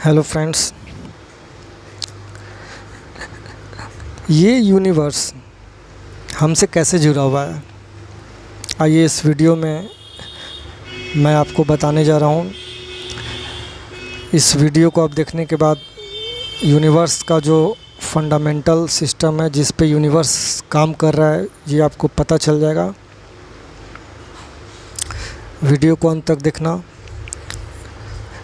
Hello friends, ये universe हमसे कैसे जुड़ा हुआ है। आइए इस वीडियो में मैं आपको बताने जा रहा हूँ। इस वीडियो को आप देखने के बाद यूनिवर्स का जो फंडामेंटल सिस्टम है, जिस पे यूनिवर्स काम कर रहा है, ये आपको पता चल जाएगा। वीडियो को अंत तक देखना।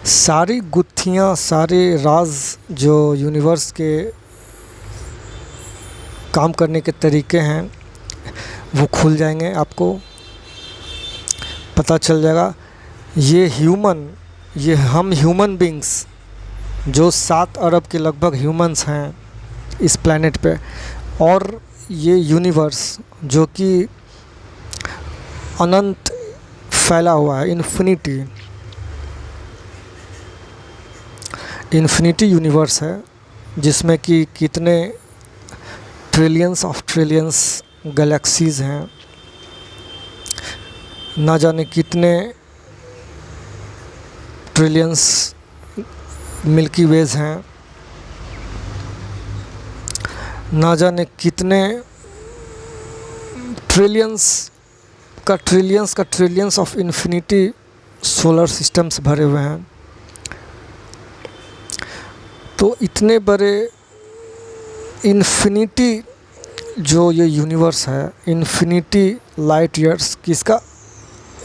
सारी गुत्थियाँ, सारे राज जो यूनिवर्स के काम करने के तरीके हैं वो खुल जाएंगे, आपको पता चल जाएगा। ये हम ह्यूमन बींग्स जो 7 अरब के लगभग ह्यूमंस हैं इस प्लैनेट पे, और ये यूनिवर्स जो कि अनंत फैला हुआ है, इन्फिनिटी यूनिवर्स है, जिसमें कि कितने ट्रिलियंस ऑफ ट्रिलियंस गैलेक्सीज़ हैं, ना जाने कितने ट्रिलियंस मिल्की वेज हैं, ना जाने कितने trillions of infinity solar systems भरे हुए हैं। तो इतने बड़े इन्फिनिटी जो ये यूनिवर्स है, इन्फिनिटी लाइट ईयर्स किसका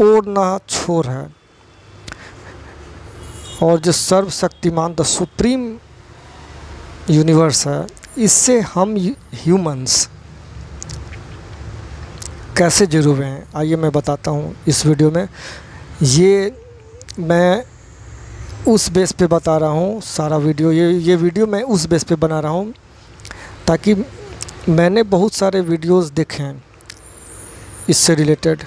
और ना छोर है, और जो सर्वशक्तिमान द सुप्रीम यूनिवर्स है, इससे हम ह्यूमंस कैसे जुड़े हुए हैं आइए मैं बताता हूँ इस वीडियो में। ये मैं उस बेस पे बता रहा हूँ सारा वीडियो, ये वीडियो मैं उस बेस पे बना रहा हूँ ताकि मैंने बहुत सारे वीडियोस देखे हैं इससे related.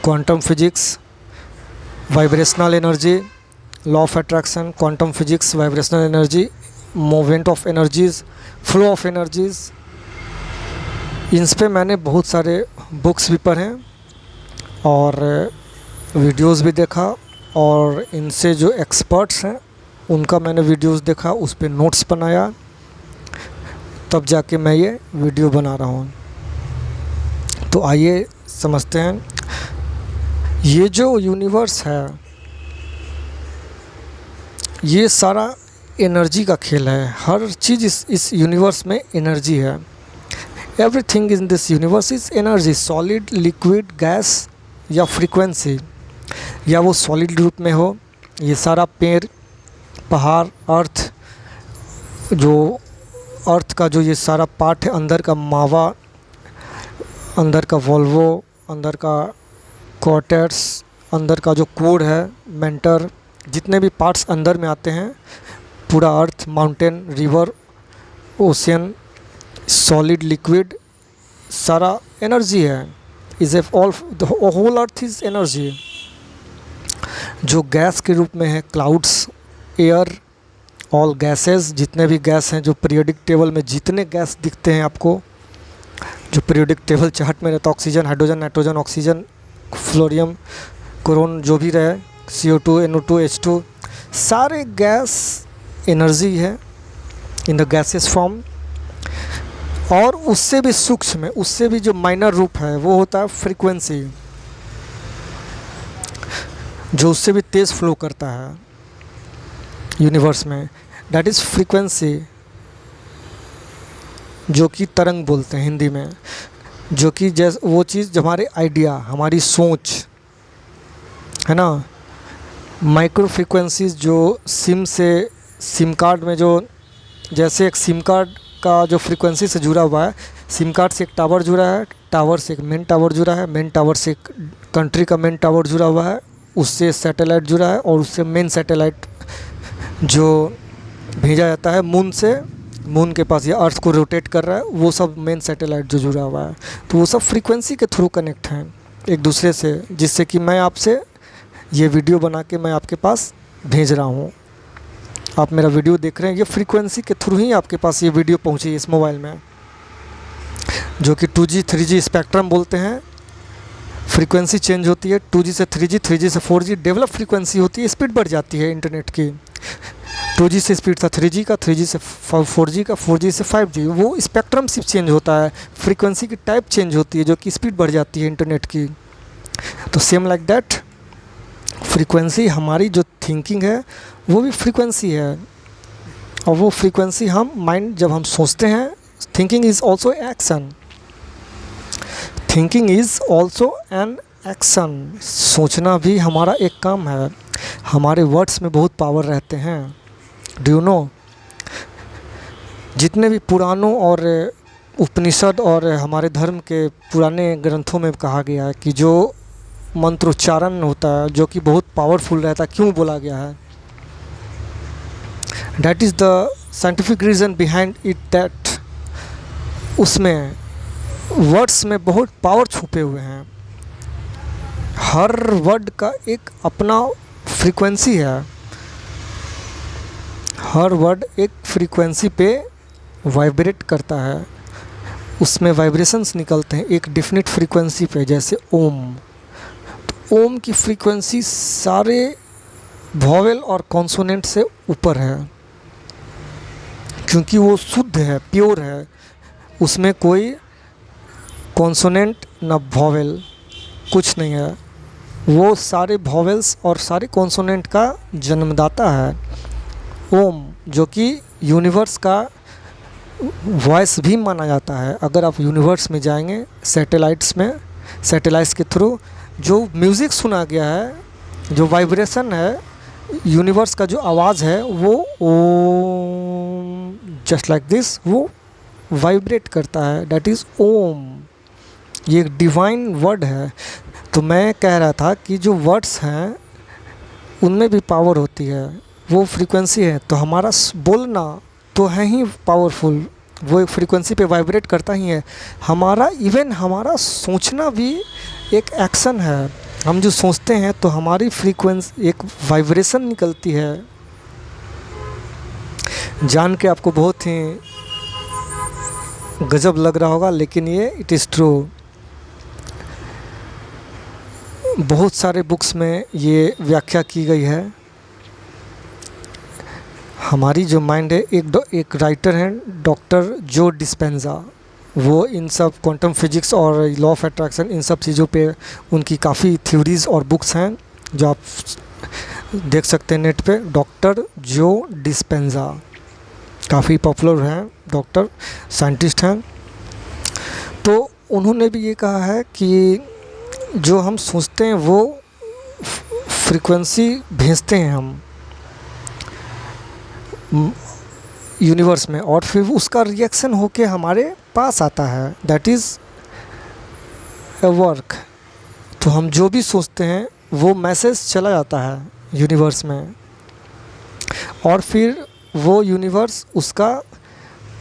Quantum physics, vibrational energy, law of attraction, quantum physics, vibrational energy, movement of energies, flow of energies, इन पे मैंने बहुत सारे बुक्स भी पढ़े और वीडियोस भी देखा, और इनसे जो एक्सपर्ट्स हैं उनका मैंने वीडियोस देखा, उस पे नोट्स बनाया, तब जाके मैं ये वीडियो बना रहा हूँ। तो आइए समझते हैं। ये जो यूनिवर्स है, ये सारा एनर्जी का खेल है। हर चीज़ इस यूनिवर्स में एनर्जी है। Everything in this universe is energy, solid, liquid, gas या फ्रीक्वेंसी, या वो सॉलिड रूप में हो। ये सारा पेड़, पहाड़, अर्थ का जो ये सारा पार्ट है, अंदर का मावा, अंदर का वॉल्वो, अंदर का क्वार्टर्स, अंदर का जो कोर है, मेंटर, जितने भी पार्ट्स अंदर में आते हैं, पूरा earth, mountain, river, ocean, solid, liquid, सारा एनर्जी है। The whole earth is energy. जो गैस के रूप में है, क्लाउड्स, एयर, ऑल गैसेस, जितने भी गैस हैं, जो पीरियोडिक टेबल में जितने गैस दिखते हैं आपको, जो पीरियोडिक टेबल चार्ट में रहता है, oxygen, hydrogen, nitrogen, oxygen, fluorium, chlorine, जो भी रहे, CO2, NO2, H2, सारे गैस एनर्जी है इन द गैसेस फॉर्म। और उससे भी सूक्ष्म, उससे भी जो माइनर रूप है, वो होता है फ्रीक्वेंसी, जो उससे भी तेज़ फ्लो करता है यूनिवर्स में, दैट इज़ फ्रीक्वेंसी, जो कि तरंग बोलते हैं हिंदी में, जो कि जैसे वो चीज़ जो हमारे आइडिया, हमारी सोच है ना। माइक्रो फ्रीक्वेंसीज जो सिम कार्ड में, जो जैसे एक सिम कार्ड का जो फ्रीक्वेंसी से जुड़ा हुआ है, सिम कार्ड से एक टावर जुड़ा है, टावर से एक मेन टावर जुड़ा है, मेन टावर से एक कंट्री का मेन टावर जुड़ा हुआ है, उससे सैटेलाइट जुड़ा है, और उससे मेन सैटेलाइट जो भेजा जाता है मून से, मून के पास, या अर्थ को रोटेट कर रहा है, वो सब मेन सैटेलाइट जो जुड़ा हुआ है। तो वो सब फ्रीक्वेंसी के थ्रू कनेक्ट हैं एक दूसरे से, जिससे कि मैं आपसे ये वीडियो बना के मैं आपके पास भेज रहा हूँ। आप मेरा वीडियो देख रहे हैं, ये फ्रीक्वेंसी के थ्रू ही आपके पास ये वीडियो पहुँची इस मोबाइल में, जो कि 2G 3G स्पेक्ट्रम बोलते हैं। फ्रीक्वेंसी चेंज होती है, 2G से 3G, 3G से 4G, डेवलप फ्रीक्वेंसी होती है, स्पीड बढ़ जाती है इंटरनेट की। 2G से स्पीड था 3G का, 3G से 4G का, 4G से 5G। वो स्पेक्ट्रम शिफ्ट चेंज होता है, फ्रीक्वेंसी की टाइप चेंज होती है, जो कि स्पीड बढ़ जाती है इंटरनेट की। तो सेम लाइक दैट फ्रीक्वेंसी, हमारी जो थिंकिंग है वो भी फ्रीक्वेंसी है, और वो फ्रीक्वेंसी हम माइंड जब हम सोचते हैं, thinking is also action, thinking is also an action. सोचना भी हमारा एक काम है। हमारे वर्ड्स में बहुत पावर रहते हैं। डू यू नो, जितने भी पुराणों और उपनिषद और हमारे धर्म के पुराने ग्रंथों में कहा गया है कि जो मंत्रोच्चारण होता है, जो कि बहुत पावरफुल रहता है, क्यों बोला गया है? That is the scientific reason behind it, that उसमें वर्ड्स में बहुत पावर छुपे हुए हैं। हर वर्ड का एक अपना फ्रीक्वेंसी है, हर वर्ड एक फ्रीक्वेंसी पे वाइब्रेट करता है, उसमें वाइब्रेशंस निकलते हैं एक डेफिनेट फ्रीक्वेंसी पे, जैसे ओम। तो ओम की फ्रीक्वेंसी सारे वॉवेल और कॉन्सोनेंट से ऊपर है, क्योंकि वो शुद्ध है, प्योर है, उसमें कोई कॉन्सोनेंट ना वॉवेल, कुछ नहीं है। वो सारे वॉवेल्स और सारे कॉन्सोनेंट का जन्मदाता है ओम, जो कि यूनिवर्स का वॉइस भी माना जाता है। अगर आप यूनिवर्स में जाएंगे सैटेलाइट्स में, सैटेलाइट्स के थ्रू जो म्यूज़िक सुना गया है, जो वाइब्रेशन है, यूनिवर्स का जो आवाज़ है, वो ओम, जस्ट लाइक दिस, वो वाइब्रेट करता है, दैट इज़ ओम। ये एक डिवाइन वर्ड है। तो मैं कह रहा था कि जो वर्ड्स हैं उनमें भी पावर होती है, वो फ्रीक्वेंसी है। तो हमारा बोलना तो है ही पावरफुल, वो एक फ्रीक्वेंसी पे वाइब्रेट करता ही है। हमारा इवन हमारा सोचना भी एक एक्शन है। हम जो सोचते हैं तो हमारी फ्रीक्वेंसी एक वाइब्रेशन निकलती है। जान के आपको बहुत ही गजब लग रहा होगा, लेकिन ये इट इज़ ट्रू। बहुत सारे बुक्स में ये व्याख्या की गई है। हमारी जो माइंड है, एक राइटर हैं डॉक्टर जो डिस्पेंजा, वो इन सब क्वांटम फिजिक्स और लॉ ऑफ अट्रैक्शन, इन सब चीज़ों पे उनकी काफ़ी थ्योरीज और बुक्स हैं जो आप देख सकते हैं नेट पे। डॉक्टर जो डिस्पेंजा काफ़ी पॉपुलर हैं, डॉक्टर साइंटिस्ट हैं। तो उन्होंने भी ये कहा है कि जो हम सोचते हैं वो फ्रीक्वेंसी भेजते हैं हम यूनिवर्स में, और फिर उसका रिएक्शन होके हमारे पास आता है, दैट इज़ ए वर्क। तो हम जो भी सोचते हैं वो मैसेज चला जाता है यूनिवर्स में, और फिर वो यूनिवर्स उसका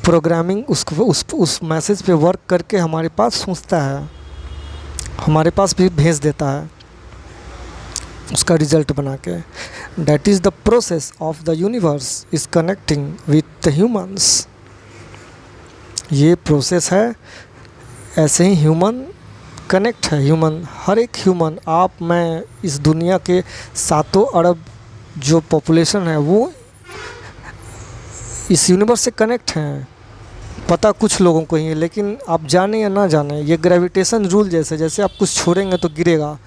प्रोग्रामिंग उस मैसेज पे वर्क करके हमारे पास सोचता है, हमारे पास भी भेज देता है उसका रिजल्ट बना के। That is the process of the universe is connecting with the humans. ये प्रोसेस है, ऐसे ही ह्यूमन कनेक्ट है। ह्यूमन, हर एक ह्यूमन, आप, मैं, इस दुनिया के 7 अरब जो पॉपुलेशन है वो इस यूनिवर्स से कनेक्ट हैं। पता कुछ लोगों को ही है, लेकिन आप जाने या ना जाने, ये ग्रेविटेशन रूल जैसे आप कुछ छोड़ेंगे तो गिरेगा।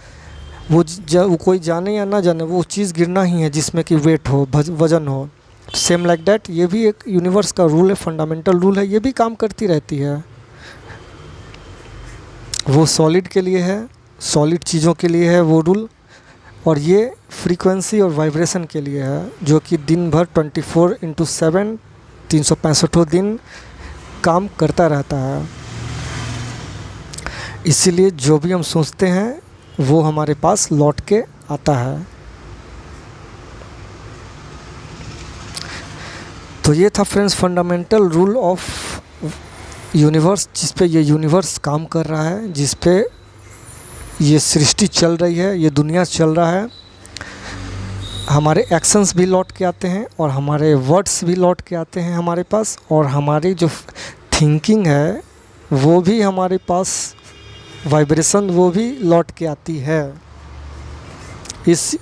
वो कोई जाने या ना जाने, वो चीज़ गिरना ही है जिसमें कि वेट हो, वज़न हो। सेम लाइक दैट ये भी एक यूनिवर्स का रूल है, फंडामेंटल रूल है, ये भी काम करती रहती है। वो सॉलिड के लिए है, सॉलिड चीज़ों के लिए है वो रूल, और ये फ्रीक्वेंसी और वाइब्रेशन के लिए है, जो कि दिन भर 24/7 365 दिन काम करता रहता है। इसीलिए जो भी हम सोचते हैं वो हमारे पास लौट के आता है। तो ये था friends fundamental rule of universe, जिस पे ये यूनिवर्स काम कर रहा है, जिस पे ये सृष्टि चल रही है, ये दुनिया चल रहा है। हमारे एक्शंस भी लौट के आते हैं और हमारे वर्ड्स भी लौट के आते हैं हमारे पास, और हमारी जो थिंकिंग है वो भी हमारे पास, वाइब्रेशन वो भी लौट के आती है। इस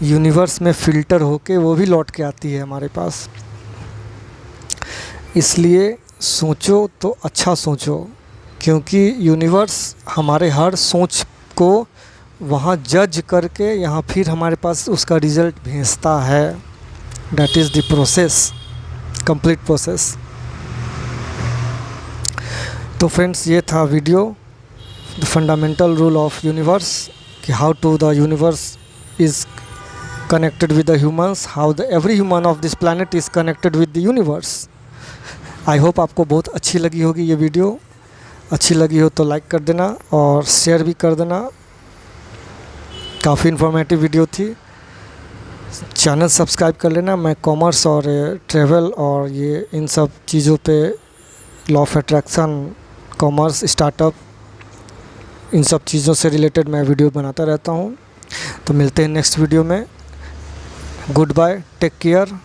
यूनिवर्स में फ़िल्टर होके वो भी लौट के आती है हमारे पास। इसलिए सोचो तो अच्छा सोचो, क्योंकि यूनिवर्स हमारे हर सोच को वहाँ जज करके यहाँ फिर हमारे पास उसका रिज़ल्ट भेजता है। That is the process, complete process. तो फ्रेंड्स, ये था video the fundamental rule of universe, कि how to the universe is connected with the humans, how the every human of this planet is connected with the universe. I hope आपको बहुत अच्छी लगी होगी ये वीडियो। अच्छी लगी हो तो लाइक कर देना और शेयर भी कर देना। काफ़ी इन्फॉर्मेटिव वीडियो थी। चैनल सब्सक्राइब कर लेना। मैं कॉमर्स और ट्रैवल और ये इन सब चीज़ों पे, law of attraction, commerce, startup, इन सब चीज़ों से रिलेटेड मैं वीडियो बनाता रहता हूँ। तो मिलते हैं नेक्स्ट वीडियो में। Goodbye, take care.